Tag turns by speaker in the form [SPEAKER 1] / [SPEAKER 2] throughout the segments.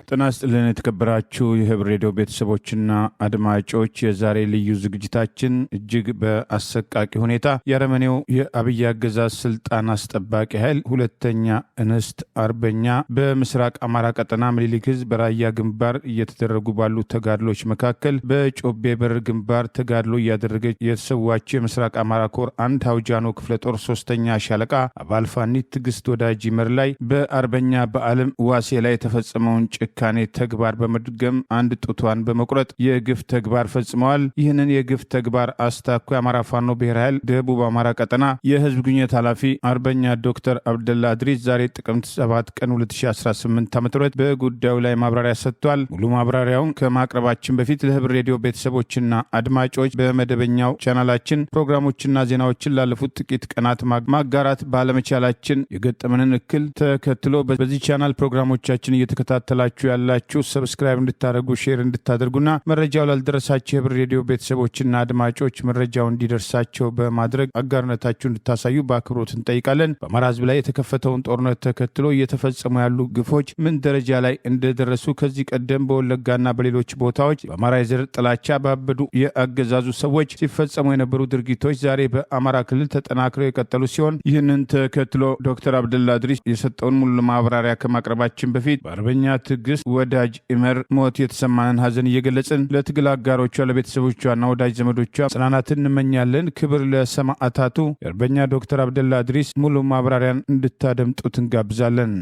[SPEAKER 1] ጤና ይስጥልን የተከበራችሁ የህብር ሬዲዮ ቤተሰቦችና አድማጮች የዛሬ ልዩ ዝግጅታችን እጅግ በአሰቃቂ ሁኔታ የአረመኔው የአብይ አገዛዝ ስልጣን አስጠባቂ ኃይል ሁለተኛ እንስት አርበኛ በምስራቅ አማራ ቀጠና ምኒልክ ህዝብ በራያ ግንባር እየተደረጉ ባሉ ተጋድሎች መካከል በጮቤ በር ግንባር ተጋድሎ እያደረገች የተሰዋቸው የምስራቅ አማራ ኮር አንድ አውጃኖ ክፍለ ጦር ሶስተኛ ሻለቃ አባል ፋኒት ትግስት ወዳጅ ይመር ላይ በአርበኛ በዓለም ዋሴ ላይ የተፈጸመውን ጭካኔ ተግባር በመድገም አንድ ጡቷን በመቁረጥ የግፍ ተግባር ፈጽመዋል። ይህንን የግፍ ተግባር አስታኮ የአማራ ፋኖ ብሔራዊ ኃይል ደቡብ አማራ ቀጠና የህዝብ ግንኙነት ኃላፊ አርበኛ ዶክተር አብደላ አድሪስ ዛሬ ጥቅምት 7 ቀን 2018 ዓ.ም በጉዳዩ ላይ ማብራሪያ ሰጥቷል። ሙሉ ማብራሪያውን ከማቅረባችን በፊት ለህብር ሬዲዮ ቤተሰቦችና አድማጮች በመደበኛው ቻናላችን ፕሮግራሞችና ዜናዎችን ላለፉት ጥቂት ቀናት ማጋራት ባለመቻላችን የገጠመንን እክል ተከትሎ በዚህ ቻናል ፕሮግራሞቻችን እየተከታተላችሁ ያላችሁ ሰብስክራይብ እንድታደርጉ ሼር እንድታደርጉና መረጃው ላልደረሳችሁ የህብር ሬዲዮ ቤተሰቦችና አድማጮች መረጃው እንዲደርሳቸው በማድረግ አጋርነታችሁ እንድታሳዩ በአክብሮት እንጠይቃለን። በአማራ ህዝብ ላይ የተከፈተውን ጦርነት ተከትሎ እየተፈጸሙ ያሉ ግፎች ምን ደረጃ ላይ እንደደረሱ ከዚህ ቀደም በወለጋና በሌሎች ቦታዎች በአማራ የዘር ጥላቻ ባበዱ የአገዛዙ ሰዎች ሲፈጸሙ የነበሩ ድርጊቶች ዛሬ በአማራ ክልል ተጠናክረው የቀጠሉ ሲሆን ይህንን ተከትሎ ዶክተር አብደላ አድሪስ የሰጠውን ሙሉ ማብራሪያ ከማቅረባችን በፊት በአርበኛ ትግስት ወዳጅ ይመር ሞት የተሰማንን ሀዘን እየገለጽን ለትግል አጋሮቿ ለቤተሰቦቿና ወዳጅ ዘመዶቿ ጽናናትን እንመኛለን። ክብር ለሰማዕታቱ። የአርበኛ ዶክተር አብደላ አድሪስ ሙሉ ማብራሪያን እንድታደምጡት እንጋብዛለን።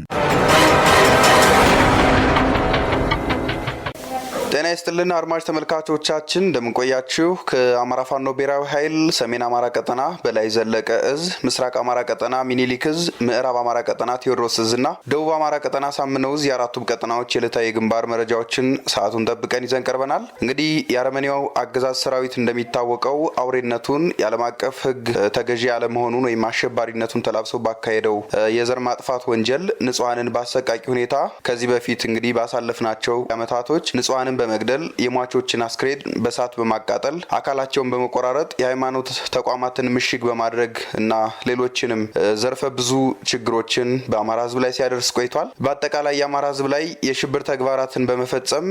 [SPEAKER 2] ጤና ይስጥልን አድማጭ ተመልካቾቻችን እንደምንቆያችሁ። ከአማራ ፋኖ ብሔራዊ ኃይል ሰሜን አማራ ቀጠና በላይ ዘለቀ እዝ፣ ምስራቅ አማራ ቀጠና ሚኒሊክ እዝ፣ ምዕራብ አማራ ቀጠና ቴዎድሮስ እዝና ደቡብ አማራ ቀጠና ሳምነው እዝ የአራቱም ቀጠናዎች የዕለታዊ ግንባር መረጃዎችን ሰዓቱን ጠብቀን ይዘን ቀርበናል። እንግዲህ የአረመኔው አገዛዝ ሰራዊት እንደሚታወቀው አውሬነቱን የዓለም አቀፍ ሕግ ተገዢ ያለመሆኑን ወይም አሸባሪነቱን ተላብሶ ባካሄደው የዘር ማጥፋት ወንጀል ንጹሃንን በአሰቃቂ ሁኔታ ከዚህ በፊት እንግዲህ ባሳለፍናቸው ዓመታቶች ንጹሃንን በመግደል የሟቾችን አስክሬን በሳት በማቃጠል አካላቸውን በመቆራረጥ የሃይማኖት ተቋማትን ምሽግ በማድረግ እና ሌሎችንም ዘርፈ ብዙ ችግሮችን በአማራ ህዝብ ላይ ሲያደርስ ቆይቷል። በአጠቃላይ የአማራ ህዝብ ላይ የሽብር ተግባራትን በመፈጸም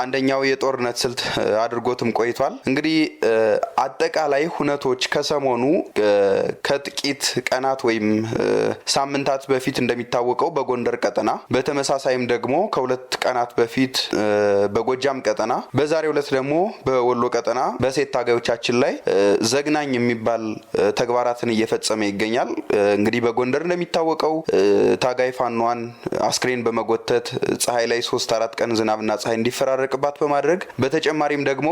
[SPEAKER 2] አንደኛው የጦርነት ስልት አድርጎትም ቆይቷል። እንግዲህ አጠቃላይ ሁነቶች ከሰሞኑ ከጥቂት ቀናት ወይም ሳምንታት በፊት እንደሚታወቀው በጎንደር ቀጠና በተመሳሳይም ደግሞ ከሁለት ቀናት በፊት በጎጃም ቀጠና በዛሬው ዕለት ደግሞ በወሎ ቀጠና በሴት ታጋዮቻችን ላይ ዘግናኝ የሚባል ተግባራትን እየፈጸመ ይገኛል። እንግዲህ በጎንደር እንደሚታወቀው ታጋይ ፋኗን አስክሬን በመጎተት ፀሐይ ላይ 3-4 ቀን ዝናብና ፀሐይ እንዲፈራረቅባት በማድረግ በተጨማሪም ደግሞ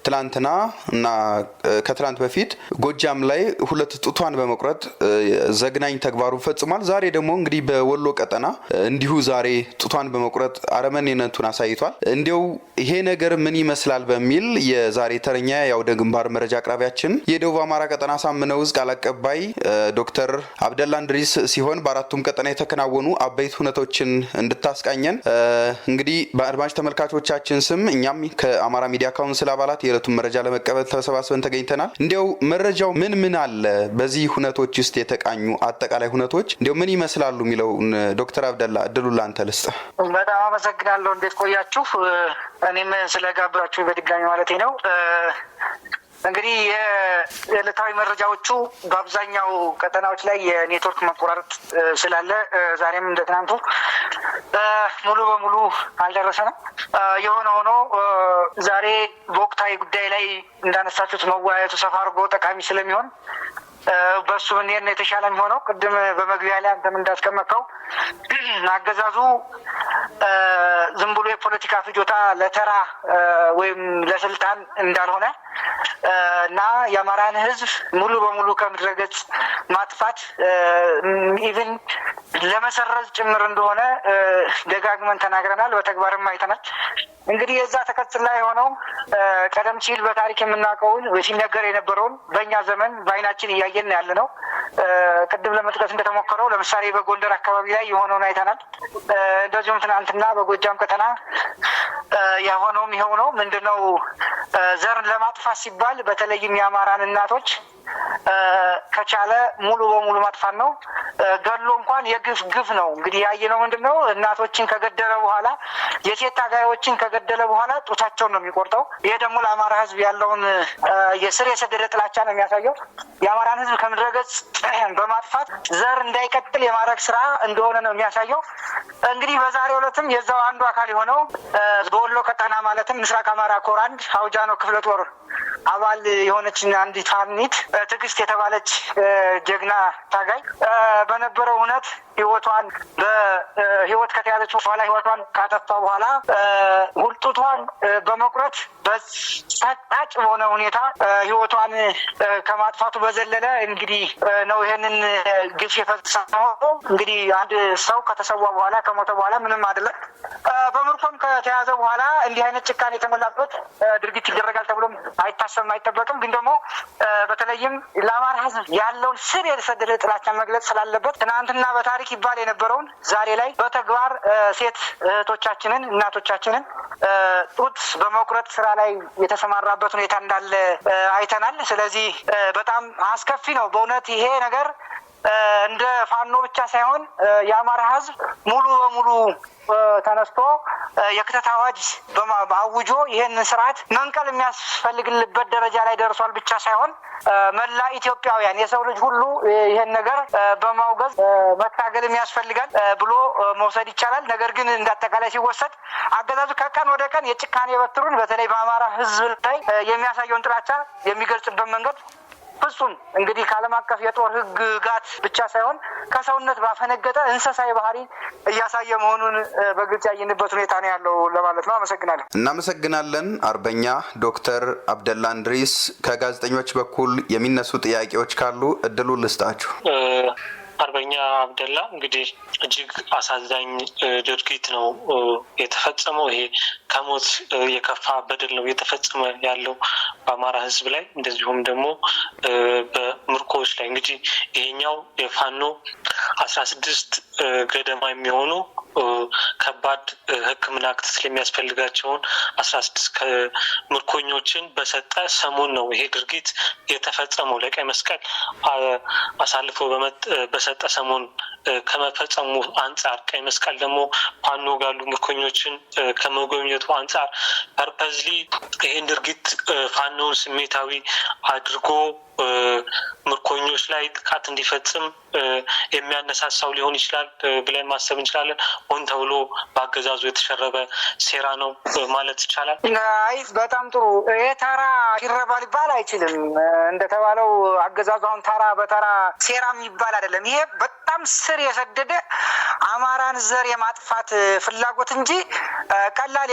[SPEAKER 2] ትላንትና እና ከትላንት በፊት ጎጃም ላይ ሁለት ጡቷን በመቁረጥ ዘግናኝ ተግባሩን ፈጽሟል። ዛሬ ደግሞ እንግዲህ በወሎ ቀጠና እንዲሁ ዛሬ ጡቷን በመቁረጥ አረመኔነቱን አሳይቷል። እንዲው ይሄ ነገር ምን ይመስላል በሚል የዛሬ ተረኛ ያውደ ግንባር መረጃ አቅራቢያችን የደቡብ አማራ ቀጠና ሳምነው እዝ ቃል አቀባይ ዶክተር አብደላ አድሪስ ሲሆን በአራቱም ቀጠና የተከናወኑ አበይት ሁነቶችን እንድታስቃኘን እንግዲህ በአድማጭ ተመልካቾቻችን ስም እኛም ከአማራ ሚዲያ ካውንስል አባላት የዕለቱን መረጃ ለመቀበል ተሰባስበን ተገኝተናል። እንዲው መረጃው ምን አለ በዚህ ሁነቶች ውስጥ የተቃኙ አጠቃላይ ሁነቶች እንዲው ምን ይመስላሉ የሚለውን ዶክተር አብደላ እድሉን ላንተ ልስጥ።
[SPEAKER 3] በጣም አመሰግናለሁ። እንዴት ቆያችሁ? እኔም ስለጋብዛችሁ በድጋሚ ማለቴ ነው። እንግዲህ የዕለታዊ መረጃዎቹ በአብዛኛው ቀጠናዎች ላይ የኔትወርክ መቆራረጥ ስላለ ዛሬም እንደትናንቱ ሙሉ በሙሉ አልደረሰንም። የሆነ ሆኖ ዛሬ በወቅታዊ ጉዳይ ላይ እንዳነሳችሁት መወያየቱ ሰፋ አድርጎ ጠቃሚ ስለሚሆን በሱ ምን የተሻለ የሚሆነው ቅድም በመግቢያ ላይ አንተም እንዳስቀመጥከው አገዛዙ ዝም ብሎ የፖለቲካ ፍጆታ ለተራ ወይም ለስልጣን እንዳልሆነ እና የአማራን ሕዝብ ሙሉ በሙሉ ከምድረ ገጽ ማጥፋት ኢቭን ለመሰረዝ ጭምር እንደሆነ ደጋግመን ተናግረናል፣ በተግባርም አይተናል። እንግዲህ የዛ ተከትላ የሆነው ቀደም ሲል በታሪክ የምናውቀውን ሲነገር የነበረውን በእኛ ዘመን በአይናችን እያየን ያለ ነው። ቅድም ለመጥቀስ እንደተሞከረው ለምሳሌ በጎንደር አካባቢ ላይ የሆነውን አይተናል። እንደዚሁም ትናንትና በጎጃም ቀጠና የሆነውም ይኸው ነው። ምንድነው ዘርን ለማጥፋት ሲባል በተለይም የአማራን እናቶች ከቻለ ሙሉ በሙሉ ማጥፋት ነው። ገሎ እንኳን የግፍ ነው። እንግዲህ ያየነው ምንድነው? እናቶችን ከገደለ በኋላ የሴት ታጋዮችን ከገደለ በኋላ ጡታቸውን ነው የሚቆርጠው። ይሄ ደግሞ ለአማራ ህዝብ ያለውን የስር የሰደደ ጥላቻ ነው የሚያሳየው። የአማራን ህዝብ ከምድረገጽ በማጥፋት ዘር እንዳይቀጥል የማድረግ ስራ እንደሆነ ነው የሚያሳየው። እንግዲህ በዛሬው ዕለትም የዛው አንዱ አካል የሆነው በወሎ ቀጠና ማለትም ምስራቅ አማራ ኮር 1 አውጃኖ ክፍለ ጦር አባል የሆነች አንዲት ፋኒት ትዕግስት የተባለች ጀግና ታጋይ በነበረው እውነት ህይወቷን በህይወት ከተያዘች በኋላ ህይወቷን ካጠፋ በኋላ ሁልጡቷን በመቁረጥ በሰጣጭ በሆነ ሁኔታ ህይወቷን ከማጥፋቱ በዘለለ እንግዲህ ነው ይሄንን ግፍ የፈጸመው። እንግዲህ አንድ ሰው ከተሰዋ በኋላ ከሞተ በኋላ ምንም አይደለም። በምርኮም ከተያዘ በኋላ እንዲህ አይነት ጭካኔ የተሞላበት ድርጊት ይደረጋል ተብሎም አይታሰብም አይጠበቅም። ግን ደግሞ በተለይም ለአማራ ህዝብ ያለውን ስር የሰደደ ጥላቻ መግለጽ ስላለበት ትናንትና በታሪክ ይባል የነበረውን ዛሬ ላይ በተግባር ሴት እህቶቻችንን እናቶቻችንን ጡት በመቁረጥ ስራ ላይ የተሰማራበት ሁኔታ እንዳለ አይተናል። ስለዚህ በጣም አስከፊ ነው በእውነት ይሄ ነገር። እንደ ፋኖ ብቻ ሳይሆን የአማራ ህዝብ ሙሉ በሙሉ ተነስቶ የክተት አዋጅ አውጆ ይሄንን ስርዓት መንቀል የሚያስፈልግበት ደረጃ ላይ ደርሷል ብቻ ሳይሆን መላ ኢትዮጵያውያን የሰው ልጅ ሁሉ ይሄን ነገር በማውገዝ መታገል ያስፈልጋል ብሎ መውሰድ ይቻላል። ነገር ግን እንዳጠቃላይ ሲወሰድ አገዛዙ ከቀን ወደ ቀን የጭካኔ በትሩን በተለይ በአማራ ህዝብ ላይ የሚያሳየውን ጥላቻ የሚገልጽበት መንገድ ፍጹም እንግዲህ ከዓለም አቀፍ የጦር ህግጋት ብቻ ሳይሆን ከሰውነት ባፈነገጠ እንስሳዊ ባህሪ እያሳየ መሆኑን በግልጽ ያየንበት ሁኔታ ነው ያለው ለማለት ነው። አመሰግናለሁ።
[SPEAKER 2] እናመሰግናለን። አርበኛ ዶክተር አብደላ እንድሪስ፣ ከጋዜጠኞች በኩል የሚነሱ ጥያቄዎች ካሉ እድሉን ልስጣችሁ።
[SPEAKER 4] አርበኛ አብደላ እንግዲህ እጅግ አሳዛኝ ድርጊት ነው የተፈጸመው። ይሄ ከሞት የከፋ በደል ነው የተፈጸመ ያለው በአማራ ህዝብ ላይ እንደዚሁም ደግሞ በምርኮዎች ላይ። እንግዲህ ይሄኛው የፋኖ 16 ገደማ የሚሆኑ ከባድ ሕክምና ክትትል የሚያስፈልጋቸውን 16 ምርኮኞችን በሰጠ ሰሞን ነው ይሄ ድርጊት የተፈጸመው። ለቀይ መስቀል አሳልፎ በሰጠ ሰሞን ከመፈጸሙ አንጻር ቀይ መስቀል ደግሞ ፋኖ ጋሉ ምርኮኞችን ከመጎብኘቱ አንጻር ፐርፐዝሊ ይሄን ድርጊት ፋኖን ስሜታዊ አድርጎ ምርኮኞች ላይ ጥቃት እንዲፈጽም የሚያነሳሳው ሊሆን ይችላል ብለን ማሰብ እንችላለን። ሆን ተብሎ በአገዛዙ የተሸረበ ሴራ ነው ማለት ይቻላል።
[SPEAKER 3] አይ በጣም ጥሩ። ይሄ ተራ ይረባ ሊባል አይችልም። እንደተባለው አገዛዙ አሁን ተራ በተራ ሴራ የሚባል አይደለም። ይሄ በጣም ስር የሰደደ አማራን ዘር የማጥፋት ፍላጎት እንጂ ቀላል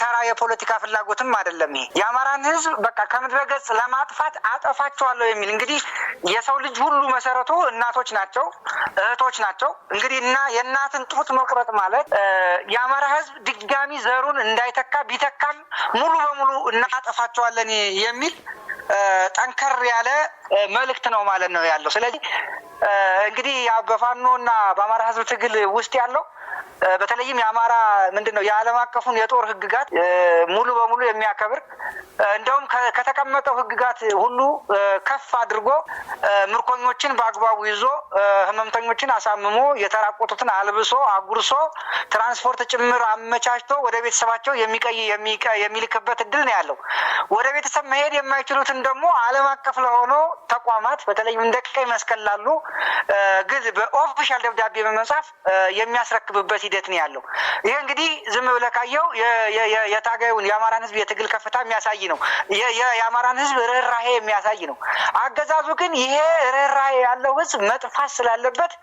[SPEAKER 3] ተራ የፖለቲካ ፍላጎትም አይደለም። ይሄ የአማራን ሕዝብ በቃ ከምድረገጽ ለማጥፋት አጠፋቸዋለሁ የሚል እንግዲህ የሰው ልጅ ሁሉ መሰረቱ እናቶች ናቸው፣ እህቶች ናቸው። እንግዲህ እና የእናትን ጡት መቁረጥ ማለት የአማራ ሕዝብ ድጋሚ ዘሩን እንዳይተካ ቢተካም ሙሉ በሙሉ እናጠፋቸዋለን የሚል ጠንከር ያለ መልእክት ነው ማለት ነው ያለው። ስለዚህ እንግዲህ በፋኖ እና በአማራ ሕዝብ ትግል ውስጥ ያለው በተለይም የአማራ ምንድነው የዓለም አቀፉን የጦር ህግጋት ሙሉ በሙሉ የሚያከብር እንደውም ከተቀመጠው ህግጋት ሁሉ ከፍ አድርጎ ምርኮኞችን በአግባቡ ይዞ ህመምተኞችን አሳምሞ የተራቆቱትን አልብሶ አጉርሶ ትራንስፖርት ጭምር አመቻችቶ ወደ ቤተሰባቸው የሚልክበት እድል ነው ያለው። ወደ ቤተሰብ መሄድ የማይችሉትን ደግሞ ዓለም አቀፍ ለሆኑ ተቋማት በተለይም እንደ ቀይ መስቀል ላሉ ግን በኦፊሻል ደብዳቤ በመጻፍ የሚያስረክብበት ሂደት ነው ያለው። ይሄ እንግዲህ ዝም ብለህ ካየው የታጋዩን የአማራን ህዝብ የትግል ከፍታ የሚያሳይ ነው። የአማራን ህዝብ ርህራሄ የሚያሳይ ነው። አገዛዙ ግን ይሄ ርህራሄ ያለው ህዝብ መጥፋት ስላለበት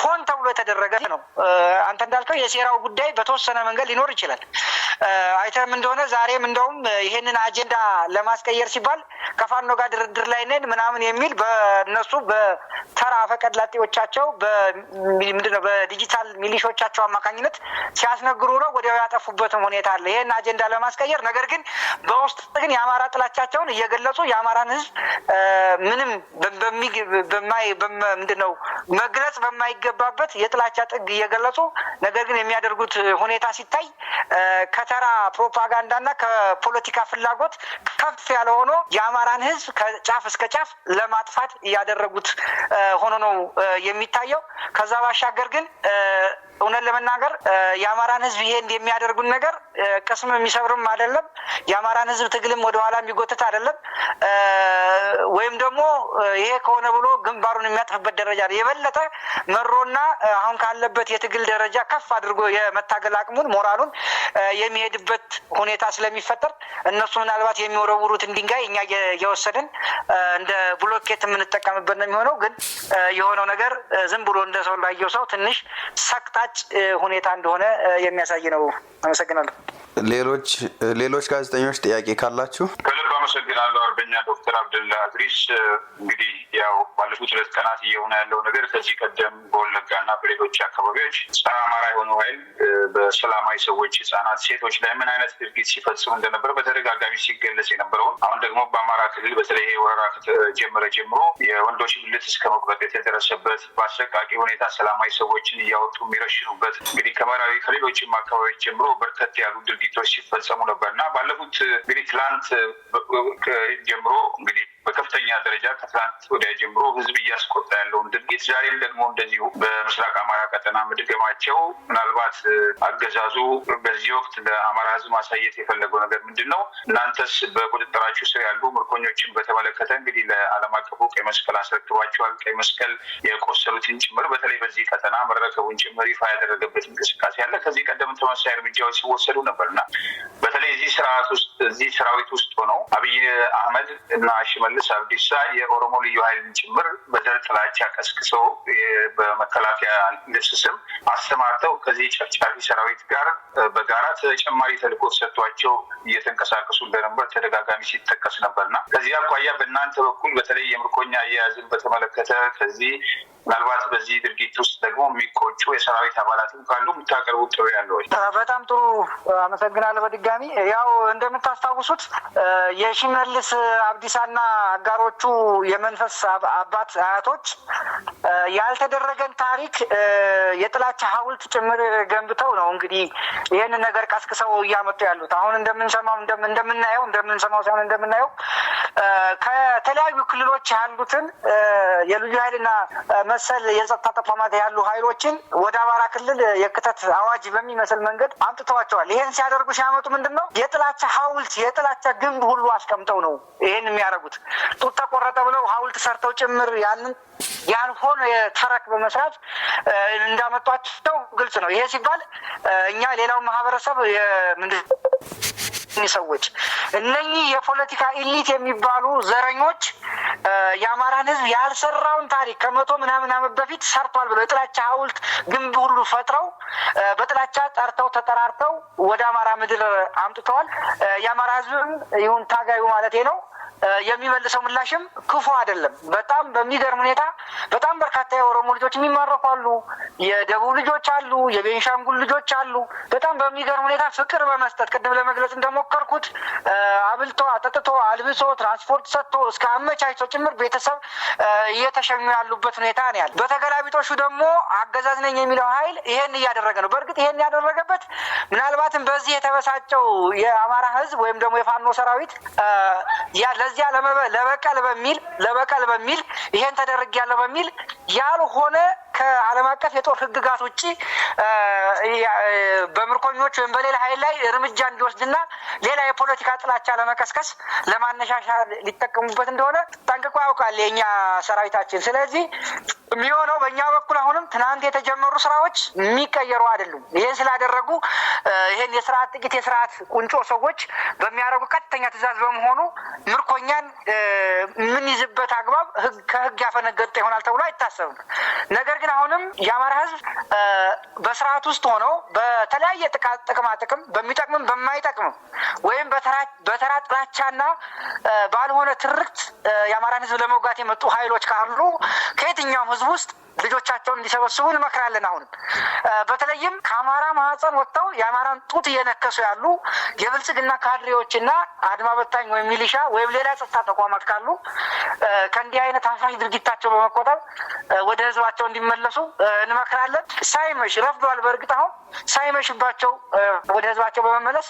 [SPEAKER 3] ሆን ተብሎ የተደረገ ነው። አንተ እንዳልከው የሴራው ጉዳይ በተወሰነ መንገድ ሊኖር ይችላል። አይተም እንደሆነ ዛሬም እንደውም ይሄንን አጀንዳ ለማስቀየር ሲባል ከፋኖ ጋር ድርድር ላይ ነን ምናምን የሚል በእነሱ በተራ ፈቀድላጤዎቻቸው ምንድነው በዲጂታል ሚሊሾቻቸው አማካኝነት ሲያስነግሩ ነው ወዲያው ያጠፉበትም ሁኔታ አለ ይሄን አጀንዳ ለማስቀየር። ነገር ግን በውስጥ ግን የአማራ ጥላቻቸውን እየገለጹ የአማራን ህዝብ ምንም ምንድነው መግለጽ በማይገባበት የጥላቻ ጥግ እየገለጹ ነገር ግን የሚያደርጉት ሁኔታ ሲታይ ከተራ ፕሮፓጋንዳና ከፖለቲካ ፍላጎት ከፍ ያለ ሆኖ የአማራን ህዝብ ከጫፍ እስከ ጫፍ ለማጥፋት እያደረጉት ሆኖ ነው የሚታየው። ከዛ ባሻገር ግን እውነት ለመናገር የአማራን ህዝብ ይሄ እንደሚያደርጉን ነገር ቅስም የሚሰብርም አይደለም። የአማራን ህዝብ ትግልም ወደኋላ የሚጎትት አይደለም። ወይም ደግሞ ይሄ ከሆነ ብሎ ግንባሩን የሚያጥፍበት ደረጃ የበለጠ መሮና አሁን ካለበት የትግል ደረጃ ከፍ አድርጎ የመታገል አቅሙን ሞራሉን የሚሄድበት ሁኔታ ስለሚፈጠር እነሱ ምናልባት የሚወረውሩትን ድንጋይ እኛ የወሰድን እንደ ብሎኬት የምንጠቀምበት ነው የሚሆነው። ግን የሆነው ነገር ዝም ብሎ እንደ ሰው ላየው ሰው ትንሽ ሰቅጣጭ ሁኔታ እንደሆነ የሚያሳይ ነው። አመሰግናለሁ።
[SPEAKER 2] ሌሎች ጋዜጠኞች ጥያቄ ካላችሁ?
[SPEAKER 5] ከልብ አመሰግናለሁ። አርበኛ ዶክተር አብደላ አድሪስ። እንግዲህ ያው ባለፉት 2 ቀናት እየሆነ ያለው ነገር ከዚህ ቀደም በወለጋና በሌሎች አካባቢዎች ጸረ አማራ የሆነው ኃይል በሰላማዊ ሰዎች፣ ህጻናት፣ ሴቶች ላይ ምን አይነት ድርጊት ሲፈጽሙ እንደነበረ በተደጋጋሚ ሲገለጽ የነበረውን አሁን ደግሞ በአማራ ክልል በተለይ ወረራ ከተጀመረ ጀምሮ የወንዶች ብልት እስከ መቁረጥ የተደረሰበት በአሰቃቂ ሁኔታ ሰላማዊ ሰዎችን እያወጡ የሚረሽኑበት እንግዲህ ከመራዊ ከሌሎችም አካባቢዎች ጀምሮ በርከት ያሉ ድርጊቶች ሲፈጸሙ ነበርና ባለፉት እንግዲህ ትላንት ጀምሮ እንግዲህ በከፍተኛ ደረጃ ከትላንት ወዲያ ጀምሮ ህዝብ እያስቆጣ ያለውን ድርጊት ዛሬም ደግሞ እንደዚሁ በምስራቅ አማራ ቀጠና መድገማቸው ምናልባት አገዛዙ በዚህ ወቅት ለአማራ ህዝብ ማሳየት የፈለገው ነገር ምንድን ነው? እናንተስ በቁጥጥራችሁ ስር ያሉ ምርኮኞችን በተመለከተ እንግዲህ ለዓለም አቀፉ ቀይ መስቀል አስረክባቸዋል። ቀይ መስቀል የቆሰሉትን ጭምር በተለይ በዚህ ቀጠና መረከቡን ጭምር ይፋ ያደረገበት እንቅስቃሴ አለ። ከዚህ ቀደም ተመሳሳይ እርምጃዎች ሲወሰዱ ነበርና በተለይ እዚህ ሰራዊት ውስጥ ሆነው አብይ አህመድ እና ሽመልስ አብዲሳ የኦሮሞ ልዩ ኃይልን ጭምር በዘር ጥላቻ ቀስቅሰው በመከላከያ ልብስ ስም አስተማርተው ከዚህ ጨፍጫፊ ሰራዊት ጋር በጋራ ተጨማሪ ተልዕኮ ሰጥቷቸው እየተንቀሳቀሱ እንደነበር ተደጋጋሚ ሲጠቀስ ነበርና ከዚህ አኳያ በእናንተ በኩል በተለይ የምርኮኛ አያያዝን በተመለከተ ከዚህ ምናልባት በዚህ ድርጊት ውስጥ ደግሞ የሚቆጩ የሰራዊት አባላትም ካሉ የምታቀርቡት ጥሪ ያለ ወይ?
[SPEAKER 3] በጣም ጥሩ አመሰግናለሁ። በድጋሚ ያው እንደምታስታውሱት የሽመልስ አብዲሳና አጋሮቹ የመንፈስ አባት አያቶች ያልተደረገን ታሪክ የጥላቻ ሐውልት ጭምር ገንብተው ነው እንግዲህ ይህንን ነገር ቀስቅሰው እያመጡ ያሉት። አሁን እንደምንሰማው ሳይሆን እንደምናየው ከተለያዩ ክልሎች ያሉትን የልዩ ኃይልና መሰል የጸጥታ ተቋማት ያሉ ኃይሎችን ወደ አማራ ክልል የክተት አዋጅ በሚመስል መንገድ አምጥተዋቸዋል። ይሄን ሲያመጡ ምንድን ነው የጥላቻ ሐውልት የጥላቻ ግንብ ሁሉ አስቀምጠው ነው ይሄን የሚያደርጉት። ጡት ተቆረጠ ብለው ሐውልት ሰርተው ጭምር ያልሆነ ተረክ በመስራት እንዳመጧቸው ግልጽ ነው። ይሄ ሲባል እኛ ሌላው ማህበረሰብ ሰዎች እነኚህ የፖለቲካ ኢሊት የሚባሉ ዘረኞች የአማራን ሕዝብ ያልሰራውን ታሪክ ከመቶ ምናምን ዓመት በፊት ሰርቷል ብለው የጥላቻ ሐውልት ግንብ ሁሉ ፈጥረው በጥላቻ ጠርተው ተጠራርተው ወደ አማራ ምድር አምጥተዋል። የአማራ ሕዝብም ይሁን ታጋዩ ማለት ነው የሚመልሰው ምላሽም ክፉ አይደለም። በጣም በሚገርም ሁኔታ በጣም በርካታ የኦሮሞ ልጆች የሚማረኩ አሉ፣ የደቡብ ልጆች አሉ፣ የቤንሻንጉል ልጆች አሉ። በጣም በሚገርም ሁኔታ ፍቅር በመስጠት ቅድም ለመግለጽ እንደሞከርኩት አብልቶ አጠጥቶ አልብሶ ትራንስፖርት ሰጥቶ እስከ አመቻችቶ ጭምር ቤተሰብ እየተሸኙ ያሉበት ሁኔታ ነው ያለ። በተገላቢጦሹ ደግሞ አገዛዝ ነኝ የሚለው ኃይል ይሄን እያደረገ ነው። በእርግጥ ይሄን ያደረገበት ምናልባትም በዚህ የተበሳጨው የአማራ ህዝብ ወይም ደግሞ የፋኖ ሰራዊት ለዚያ ለበቀል በሚል ይሄን ተደርጊያለሁ በሚል ያልሆነ ከዓለም አቀፍ የጦር ህግጋት ውጪ በምርኮኞች ወይም በሌላ ኃይል ላይ እርምጃ እንዲወስድና ሌላ የፖለቲካ ጥላቻ ለመቀስቀስ ለማነሻሻ ሊጠቀሙበት እንደሆነ ጠንቅቆ ያውቃል የኛ ሰራዊታችን። ስለዚህ የሚሆነው በእኛ በኩል አሁንም ትናንት የተጀመሩ ስራዎች የሚቀየሩ አይደሉም። ይህን ስላደረጉ ይህን ጥቂት የስርዓት ቁንጮ ሰዎች በሚያደርጉ ቀጥተኛ ትእዛዝ በመሆኑ ምርኮኛን የምንይዝበት አግባብ ከህግ ያፈነገጠ ይሆናል ተብሎ አይታሰብም። ነገር ግን አሁንም የአማራ ህዝብ በስርዓት ውስጥ ሆነው በተለያየ ጥቅም በሚጠቅምም በማይጠቅምም ወይም በተራ ጥላቻና ባልሆነ ትርክት የአማራን ህዝብ ለመውጋት የመጡ ኃይሎች ካሉ ከየትኛውም ህዝብ ውስጥ ልጆቻቸውን እንዲሰበስቡ እንመክራለን። አሁን በተለይም ከአማራ ማህፀን ወጥተው የአማራን ጡት እየነከሱ ያሉ የብልጽግና ካድሬዎችና አድማ በታኝ ወይም ሚሊሻ ወይም ሌላ ጸጥታ ተቋማት ካሉ ከእንዲህ አይነት አፍራሽ ድርጊታቸው በመቆጠብ ወደ ህዝባቸው እንዲመለሱ እንመክራለን። ሳይመሽ ረፍዷል። በእርግጥ አሁን ሳይመሽባቸው ወደ ህዝባቸው በመመለስ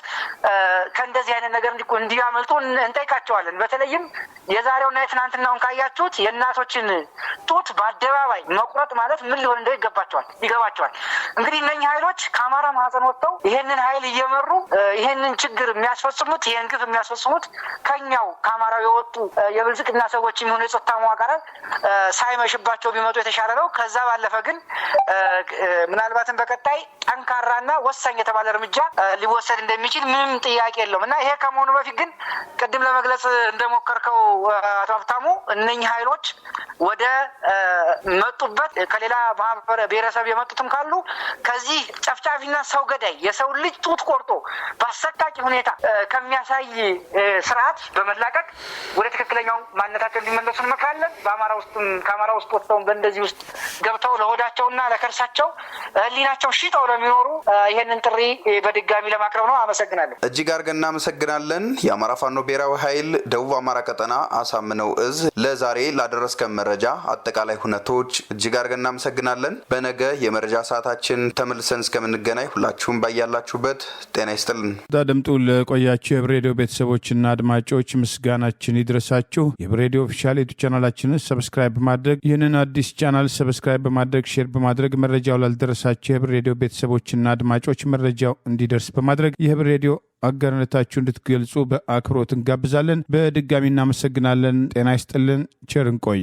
[SPEAKER 3] ከእንደዚህ አይነት ነገር እንዲያመልጡ እንጠይቃቸዋለን። በተለይም የዛሬውና የትናንትናውን ካያችሁት የእናቶችን ጡት በአደባባይ መቁረጥ ማለት ምን ሊሆን እንደው ይገባቸዋል። እንግዲህ እነኚህ ኃይሎች ከአማራ ማህፀን ወጥተው ይሄንን ኃይል እየመሩ ይሄንን ችግር የሚያስፈጽሙት ይሄን ግፍ የሚያስፈጽሙት ከኛው ከአማራው የወጡ የብልጽግና ሰዎች የሚሆኑ የጸጥታ መዋቅራት ሳይመሽባቸው ቢመጡ የተሻለ ነው። ከዛ ባለፈ ግን ምናልባትም በቀጣይ ጠንካራና ወሳኝ የተባለ እርምጃ ሊወሰድ እንደሚችል ምንም ጥያቄ የለውም እና ይሄ ከመሆኑ በፊት ግን ቅድም ለመግለጽ እንደሞከርከው አቶ ሀብታሙ እነኚህ ኃይሎች ወደ መጡበት ከሌላ ማህበረ ብሔረሰብ የመጡትም ካሉ ከዚህ ጨፍጫፊና ሰው ገዳይ የሰው ልጅ ጡት ቆርጦ በአሰቃቂ ሁኔታ ከሚያሳይ ስርዓት በመላቀቅ ወደ ትክክለኛው ማንነታቸው እንዲመለሱ እንመክራለን። ከአማራ ውስጥ ወጥተው በእንደዚህ ውስጥ ገብተው ለሆዳቸውና ለከርሳቸው ህሊናቸው ሽጠው ለሚኖሩ ይሄንን ጥሪ በድጋሚ ለማቅረብ ነው። አመሰግናለሁ።
[SPEAKER 2] እጅግ አድርገን እናመሰግናለን። የአማራ ፋኖ ብሔራዊ ኃይል ደቡብ አማራ ቀጠና አሳምነው እዝ ለዛሬ ላደረስከን መረጃ አጠቃላይ ሁነቶች እጅግ አድርገን እናመሰግናለን። በነገ የመረጃ ሰዓታችን ተመልሰን እስከምንገናኝ ሁላችሁም ባያላችሁበት ጤና ይስጥልን።
[SPEAKER 1] ዳድምጡ ለቆያችሁ የህብር ሬዲዮ ቤተሰቦችና አድማጮች ምስጋናችን ይድረሳችሁ። የህብር ሬዲዮ ኦፊሻል ዩቲዩብ ቻናላችንን ሰብስክራይብ በማድረግ ይህንን አዲስ ቻናል ሰብስክራይብ በማድረግ ሼር በማድረግ መረጃው ላልደረሳችሁ የህብር ሬዲዮ ቤተሰቦችና አድማጮች መረጃው እንዲደርስ በማድረግ የህብር ሬዲዮ አጋርነታችሁ እንድትገልጹ በአክብሮት እንጋብዛለን። በድጋሚ እናመሰግናለን። ጤና ይስጥልን። ቸር እንቆይ።